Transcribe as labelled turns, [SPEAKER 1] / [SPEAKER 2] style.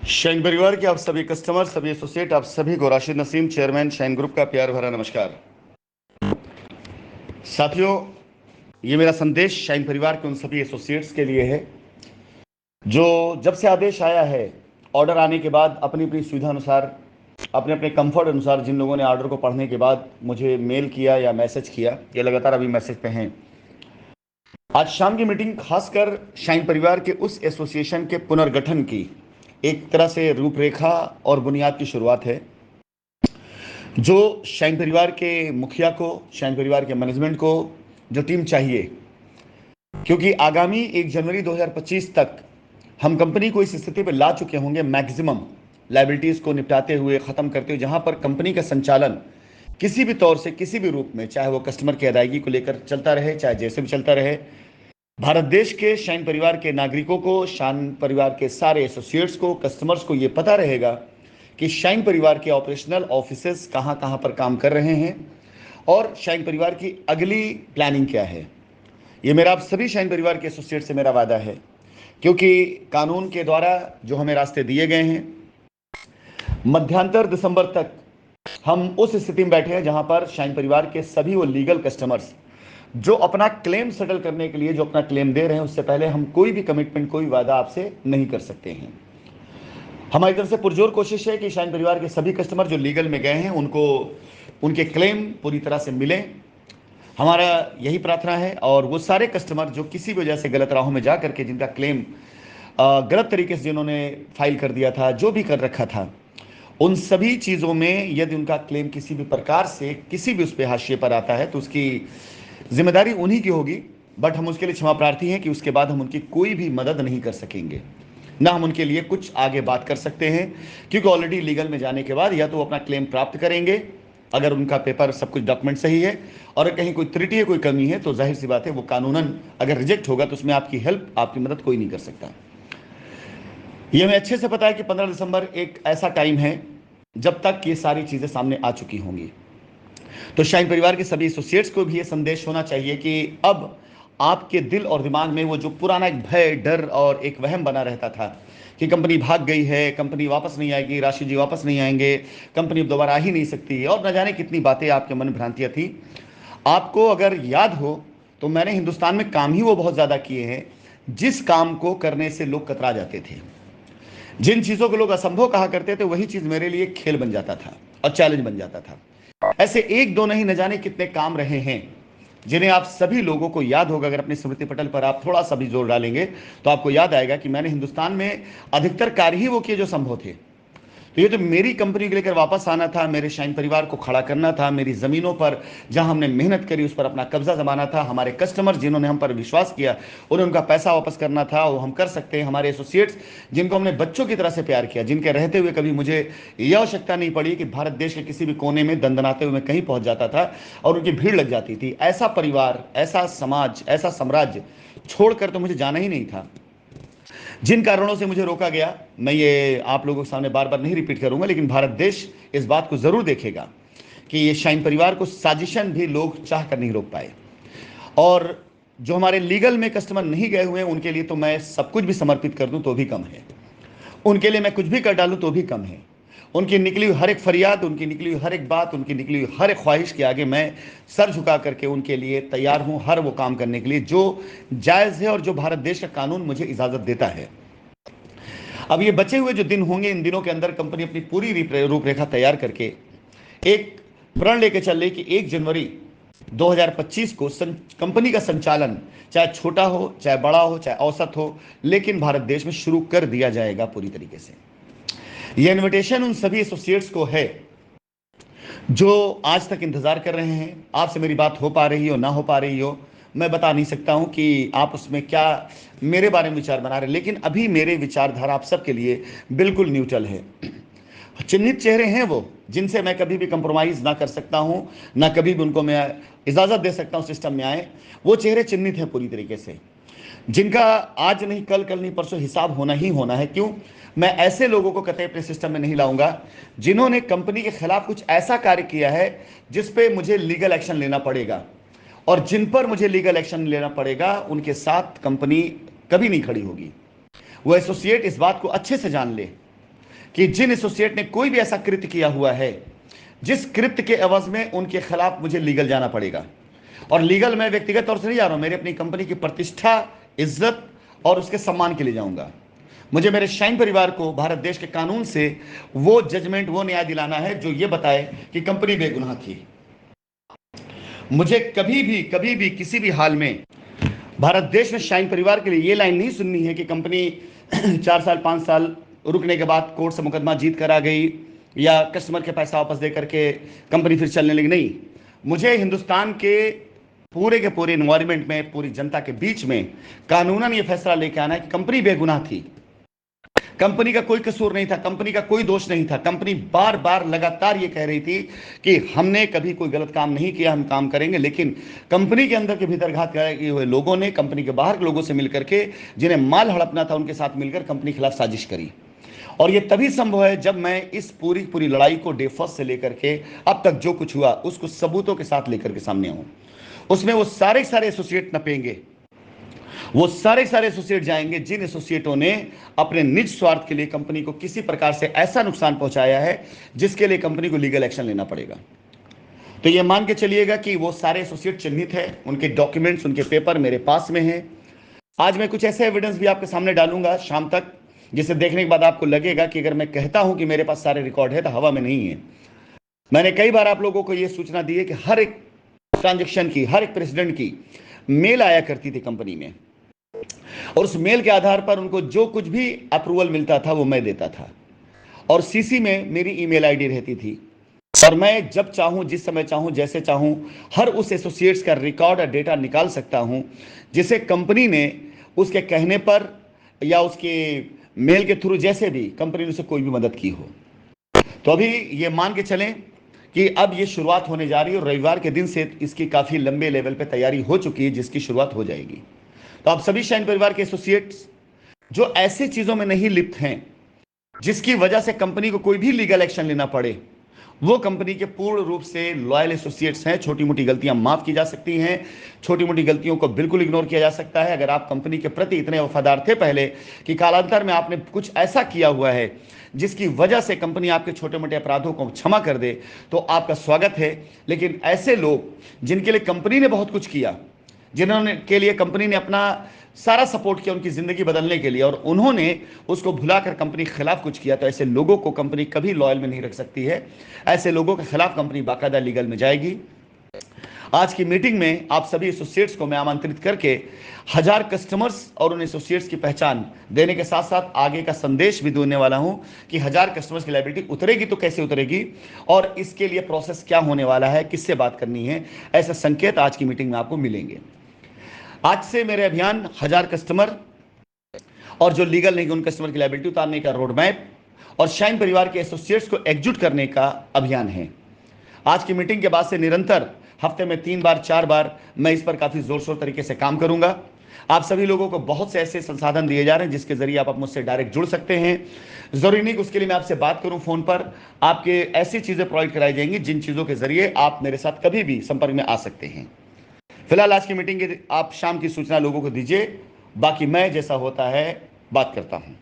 [SPEAKER 1] Shine परिवार के आप सभी कस्टमर, सभी एसोसिएट, आप सभी को Rashid Naseem, chairman shine group का प्यार भरा नमस्कार। साथियों, ये मेरा संदेश शाइन परिवार के उन सभी एसोसिएट्स के लिए है जो जब से आदेश आया है, ऑर्डर आने के बाद अपनी अपनी सुविधा अनुसार, अपने अपने कंफर्ट अनुसार जिन लोगों ने ऑर्डर को पढ़ने के बाद मुझे मेल किया या मैसेज किया, ये लगातार अभी मैसेज पे हैं। आज शाम की मीटिंग खासकर शाइन परिवार के उस एसोसिएशन के पुनर्गठन की एक तरह से रूपरेखा और बुनियाद की शुरुआत है, जो शाइन परिवार के मुखिया को, शाइन परिवार के मैनेजमेंट को जो टीम चाहिए, क्योंकि आगामी 1 जनवरी 2025 तक हम कंपनी को इस स्थिति पर ला चुके होंगे, मैक्सिमम लाइबिलिटीज़ को निपटाते हुए, ख़त्म करते हुए, जहां पर कंपनी का संचालन किसी भी तौर से, किसी भी रूप में, चाहे वो कस्टमर की अदायगी को लेकर चलता रहे, चाहे जैसे भी चलता रहे, भारत देश के शाइन परिवार के नागरिकों को, शाइन परिवार के सारे एसोसिएट्स को, कस्टमर्स को ये पता रहेगा कि शाइन परिवार के ऑपरेशनल ऑफिसेस कहां कहां पर काम कर रहे हैं और शाइन परिवार की अगली प्लानिंग क्या है। ये मेरा आप सभी शाइन परिवार के एसोसिएट से मेरा वादा है, क्योंकि कानून के द्वारा जो हमें रास्ते दिए गए हैं, मध्यांतर दिसंबर तक हम उस स्थिति में बैठे हैं जहां पर शाइन परिवार के सभी वो लीगल कस्टमर्स जो अपना क्लेम सेटल करने के लिए जो अपना क्लेम दे रहे हैं, उससे पहले हम कोई भी कमिटमेंट, कोई वादा आपसे नहीं कर सकते हैं। हमारी तरफ से पुरजोर कोशिश है कि शाइन परिवार के सभी कस्टमर जो लीगल में गए हैं, उनको उनके क्लेम पूरी तरह से मिले, हमारा यही प्रार्थना है। और वो सारे कस्टमर जो किसी वजह से गलत राहों में जा करके जिनका क्लेम गलत तरीके से जिन्होंने फाइल कर दिया था, जो भी कर रखा था, उन सभी चीज़ों में यदि उनका क्लेम किसी भी प्रकार से किसी भी उस पे हाशिए पर आता है तो उसकी जिम्मेदारी उन्हीं की होगी। बट हम उसके लिए क्षमा प्रार्थी हैं कि उसके बाद हम उनकी कोई भी मदद नहीं कर सकेंगे, ना हम उनके लिए कुछ आगे बात कर सकते हैं, क्योंकि ऑलरेडी लीगल में जाने के बाद या तो वो अपना क्लेम प्राप्त करेंगे अगर उनका पेपर सब कुछ डॉक्यूमेंट सही है, और कहीं कोई त्रुटि है, कोई कमी है, तो जाहिर सी बात है वो कानूनन अगर रिजेक्ट होगा तो उसमें आपकी हेल्प, आपकी मदद कोई नहीं कर सकता। ये हमें अच्छे से पता है कि 15 दिसंबर एक ऐसा टाइम है जब तक ये सारी चीज़ें सामने आ चुकी होंगी। तो शाइन परिवार के सभी एसोसिएट्स को भी ये संदेश होना चाहिए कि अब आपके दिल और दिमाग में वो जो पुराना एक भय, डर और एक वहम बना रहता था कि कंपनी भाग गई है, कंपनी वापस नहीं आएगी, राशि जी वापस नहीं आएंगे, कंपनी अब दोबारा आ ही नहीं सकती, और न जाने कितनी बातें आपके मन में भ्रांतियाँ थी। आपको अगर याद हो तो मैंने हिंदुस्तान में काम ही वो बहुत ज़्यादा किए हैं जिस काम को करने से लोग कतरा जाते थे। जिन चीज़ों को लोग असंभव कहा करते थे, वही चीज़ मेरे लिए खेल बन जाता था और चैलेंज बन जाता था। ऐसे एक दो नहीं, न जाने कितने काम रहे हैं जिन्हें आप सभी लोगों को याद होगा। अगर अपनी स्मृति पटल पर आप थोड़ा सा भी जोर डालेंगे तो आपको याद आएगा कि मैंने हिंदुस्तान में अधिकतर कार्य ही वो किए जो संभव थे। तो ये तो मेरी कंपनी को लेकर वापस आना था, मेरे शाइन परिवार को खड़ा करना था, मेरी ज़मीनों पर जहां हमने मेहनत करी उस पर अपना कब्जा जमाना था, हमारे कस्टमर जिन्होंने हम पर विश्वास किया उन्हें उनका पैसा वापस करना था, वो हम कर सकते हैं। हमारे एसोसिएट्स जिनको हमने बच्चों की तरह से प्यार किया, जिनके रहते हुए कभी मुझे यह आवश्यकता नहीं पड़ी कि भारत देश के किसी भी कोने में दंदनाते हुए मैं कहीं पहुंच जाता था और उनकी भीड़ लग जाती थी, ऐसा परिवार, ऐसा समाज, ऐसा साम्राज्य छोड़कर तो मुझे जाना ही नहीं था। जिन कारणों से मुझे रोका गया, मैं ये आप लोगों के सामने बार बार नहीं रिपीट करूंगा, लेकिन भारत देश इस बात को जरूर देखेगा कि ये शाइन परिवार को साजिशन भी लोग चाह कर नहीं रोक पाए। और जो हमारे लीगल में कस्टमर नहीं गए हुए हैं, उनके लिए तो मैं सब कुछ भी समर्पित कर दूं तो भी कम है, उनके लिए मैं कुछ भी कर डालूं तो भी कम है। उनकी निकली हुई हर एक फरियाद, उनकी निकली हुई हर एक बात, उनकी निकली हुई हर एक ख्वाहिश के आगे मैं सर झुका करके उनके लिए तैयार हूं, हर वो काम करने के लिए जो जायज़ है और जो भारत देश का कानून मुझे इजाज़त देता है। अब ये बचे हुए जो दिन होंगे, इन दिनों के अंदर कंपनी अपनी पूरी रूपरेखा तैयार करके एक प्रण लेके चल रही कि 1 जनवरी 2025 को कंपनी का संचालन, चाहे छोटा हो, चाहे बड़ा हो, चाहे औसत हो, लेकिन भारत देश में शुरू कर दिया जाएगा पूरी तरीके से। यह इन्विटेशन उन सभी एसोसिएट्स को है जो आज तक इंतजार कर रहे हैं। आपसे मेरी बात हो पा रही हो, ना हो पा रही हो, मैं बता नहीं सकता हूं कि आप उसमें क्या मेरे बारे में विचार बना रहे हैं, लेकिन अभी मेरे विचारधारा आप सबके लिए बिल्कुल न्यूट्रल है। चिन्हित चेहरे हैं वो जिनसे मैं कभी भी कंप्रोमाइज़ ना कर सकता हूं, ना कभी भी उनको मैं इजाज़त दे सकता हूं सिस्टम में आए। वो चेहरे चिन्हित हैं पूरी तरीके से, जिनका आज नहीं कल, कल नहीं परसों हिसाब होना ही होना है। क्यों? मैं ऐसे लोगों को कतई अपने सिस्टम में नहीं लाऊंगा जिन्होंने कंपनी के खिलाफ कुछ ऐसा कार्य किया है जिस पे मुझे लीगल एक्शन लेना पड़ेगा, और जिन पर मुझे लीगल एक्शन लेना पड़ेगा उनके साथ कंपनी कभी नहीं खड़ी होगी। वो एसोसिएट इस बात को अच्छे से जान ले कि जिन एसोसिएट ने कोई भी ऐसा कृत्य किया हुआ है जिस कृत्य के एवज में उनके खिलाफ मुझे लीगल जाना पड़ेगा। और लीगल मैं व्यक्तिगत तौर से नहीं जा रहा हूं, मेरी अपनी कंपनी की प्रतिष्ठा, इज्जत और उसके सम्मान के लिए जाऊंगा। मुझे मेरे शाइन परिवार को भारत देश के कानून से वो जजमेंट, वो न्याय दिलाना है जो ये बताए कि कंपनी बेगुनाह थी। मुझे कभी भी किसी भी हाल में भारत देश में शाइन परिवार के लिए ये लाइन नहीं सुननी है कि कंपनी 4 साल 5 साल रुकने के बाद कोर्ट से मुकदमा जीत कर आ गई या कस्टमर के पैसा वापस दे करके कंपनी फिर चलने लगी। नहीं, मुझे हिंदुस्तान के पूरे इन्वायरमेंट में, पूरी जनता के बीच में कानूनन ये फैसला लेके आना है कि कंपनी बेगुनाह थी, कंपनी का कोई कसूर नहीं था, कंपनी का कोई दोष नहीं था। कंपनी बार बार लगातार ये कह रही थी कि हमने कभी कोई गलत काम नहीं किया, हम काम करेंगे, लेकिन कंपनी के अंदर के भीतर घात किए हुए लोगों ने कंपनी के बाहर के लोगों से मिलकर के, जिन्हें माल हड़पना था, उनके साथ मिलकर कंपनी के खिलाफ साजिश करी। और ये तभी संभव है जब मैं इस पूरी लड़ाई को डे फर्स्ट से लेकर के अब तक जो कुछ हुआ उसको सबूतों के साथ लेकर के सामने आऊं। उसमें वो सारे एसोसिएट नपेंगे, वो सारे एसोसिएट जाएंगे जिन एसोसिएटों ने अपने निज स्वार्थ के लिए कंपनी को किसी प्रकार से ऐसा नुकसान पहुंचाया है जिसके लिए कंपनी को लीगल एक्शन लेना पड़ेगा। तो ये मान के चलिएगा कि वो सारे एसोसिएट चिन्हित है, उनके डॉक्यूमेंट्स, उनके पेपर मेरे पास में हैं। आज मैं कुछ ऐसे एविडेंस भी आपके सामने डालूंगा शाम तक, जिसे देखने के बाद आपको लगेगा कि अगर मैं कहता हूं कि मेरे पास सारे रिकॉर्ड है तो हवा में नहीं है। मैंने कई बार आप लोगों को यह सूचना दी है कि हर एक ट्रांजेक्शन की, हर एक प्रेसिडेंट की मेल आया करती थी कंपनी में, और उस मेल के आधार पर उनको जो कुछ भी अप्रूवल मिलता था वो मैं देता था, और सीसी में मेरी ईमेल आईडी रहती थी, और मैं जब चाहूं, जिस समय चाहूं, जैसे चाहूं, हर उस एसोसिएट्स का रिकॉर्ड और डेटा निकाल सकता हूं जिसे कंपनी ने उसके कहने पर या उसके मेल के थ्रू, जैसे भी कंपनी ने उसे कोई भी मदद की हो। तो अभी ये मान के चलें कि अब ये शुरुआत होने जा रही है, और रविवार के दिन से इसकी काफी लंबे लेवल पे तैयारी हो चुकी है, जिसकी शुरुआत हो जाएगी। तो आप सभी शाइन परिवार के एसोसिएट्स जो ऐसी चीजों में नहीं लिप्त हैं जिसकी वजह से कंपनी को कोई भी लीगल एक्शन लेना पड़े, वो कंपनी के पूर्ण रूप से लॉयल एसोसिएट्स हैं। छोटी मोटी गलतियां माफ की जा सकती हैं, छोटी मोटी गलतियों को बिल्कुल इग्नोर किया जा सकता है। अगर आप कंपनी के प्रति इतने वफादार थे पहले कि कालांतर में आपने कुछ ऐसा किया हुआ है जिसकी वजह से कंपनी आपके छोटे मोटे अपराधों को क्षमा कर दे, तो आपका स्वागत है। लेकिन ऐसे लोग जिनके लिए कंपनी ने बहुत कुछ किया, जिन्होंने के लिए कंपनी ने अपना सारा सपोर्ट किया उनकी जिंदगी बदलने के लिए, और उन्होंने उसको भुलाकर कंपनी के खिलाफ कुछ किया, तो ऐसे लोगों को कंपनी कभी लॉयल में नहीं रख सकती है। ऐसे लोगों के खिलाफ कंपनी बाकायदा लीगल में जाएगी। आज की मीटिंग में आप सभी एसोसिएट्स को मैं आमंत्रित करके 1000 कस्टमर्स और उन एसोसिएट्स की पहचान देने के साथ साथ आगे का संदेश भी देने वाला हूं कि 1000 कस्टमर्स की लायबिलिटी उतरेगी तो कैसे उतरेगी, और इसके लिए प्रोसेस क्या होने वाला है, किससे बात करनी है, ऐसे संकेत आज की मीटिंग में आपको मिलेंगे। आज से मेरे अभियान 1000 कस्टमर और जो लीगल नहीं उन कस्टमर की लायबिलिटी उतारने का रोड मैप और शाइन परिवार के एसोसिएट्स को एकजुट करने का अभियान है। आज की मीटिंग के बाद से निरंतर हफ्ते में 3 बार 4 बार मैं इस पर काफी जोर शोर तरीके से काम करूंगा। आप सभी लोगों को बहुत से ऐसे संसाधन दिए जा रहे हैं जिसके जरिए आप मुझसे डायरेक्ट जुड़ सकते हैं। जरूरी नहीं कि उसके लिए मैं आपसे बात करूं फोन पर, आपके ऐसी चीजें प्रोवाइड कराई जाएंगी जिन चीजों के जरिए आप मेरे साथ कभी भी संपर्क में आ सकते हैं। फिलहाल आज की मीटिंग की आप शाम की सूचना लोगों को दीजिए, बाकी मैं जैसा होता है बात करता हूं।